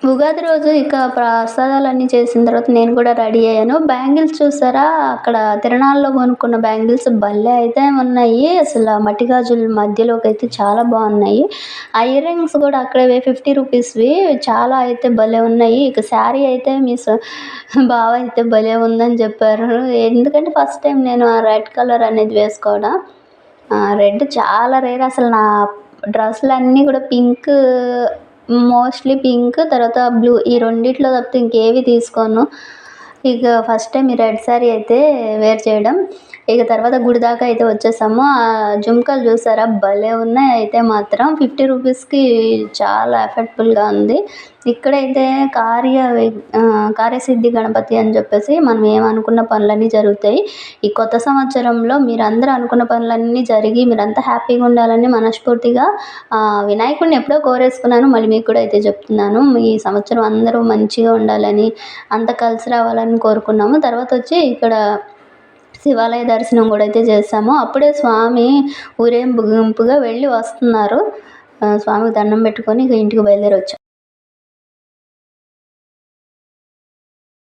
ఉగాది రోజు ఇక ప్రసాదాలన్నీ చేసిన తర్వాత నేను కూడా రెడీ అయ్యాను. బ్యాంగిల్స్ చూసారా? అక్కడ తిరణాల్లో కొనుక్కున్న బ్యాంగిల్స్ భలే అయితే ఉన్నాయి. అసల మట్టి గాజుల మధ్యలోకైతే చాలా బాగున్నాయి. ఆ ఇయర్ రింగ్స్ కూడా అక్కడే 50 రూపీస్‌వి చాలా అయితే భలే ఉన్నాయి. ఇక శారీ అయితే బావ అయితే భలే ఉందని చెప్పారు. ఎందుకంటే ఫస్ట్ టైం నేను ఆ రెడ్ కలర్ అనేది వేసుకోవడం. రెడ్ చాలా రేర్ అసలు నా డ్రెస్సులన్నీ కూడా పింక్, మోస్ట్‌లీ పింక్, తర్వాత బ్లూ ఈ రెండిట్లో తప్పితే ఇంకేవి తీసుకోను. ఇక ఫస్ట్ టైం ఈ రెడ్ శారీ అయితే వేర్ చేయడం. ఇక తర్వాత గుడి దాకా అయితే వచ్చేసాము. జుంకాలు చూసారా? భలే ఉన్నాయి అయితే మాత్రం. 50 రూపీస్‌కి చాలా ఎఫెక్ట్‌ఫుల్‌గా ఉంది. ఇక్కడైతే కార్యసిద్ధి గణపతి అని చెప్పేసి మనం ఏమనుకున్న పనులన్నీ జరుగుతాయి. ఈ కొత్త సంవత్సరంలో మీరందరూ అనుకున్న పనులన్నీ జరిగి మీరంతా హ్యాపీగా ఉండాలని మనస్ఫూర్తిగా వినాయకుడిని ఎప్పుడో కోరేసుకున్నాను. మళ్ళీ మీకు కూడా అయితే చెప్తున్నాను. ఈ సంవత్సరం అందరూ మంచిగా ఉండాలని, అంతా కలిసి రావాలని కోరుకున్నాము. తర్వాత వచ్చి ఇక్కడ శివాలయ దర్శనం కూడా అయితే చేసాము. అప్పుడే స్వామి ఊరేగింపుగా వెళ్ళి వస్తున్నారు. స్వామికి దండం పెట్టుకొని ఇక ఇంటికి బయలుదేరి వచ్చాం.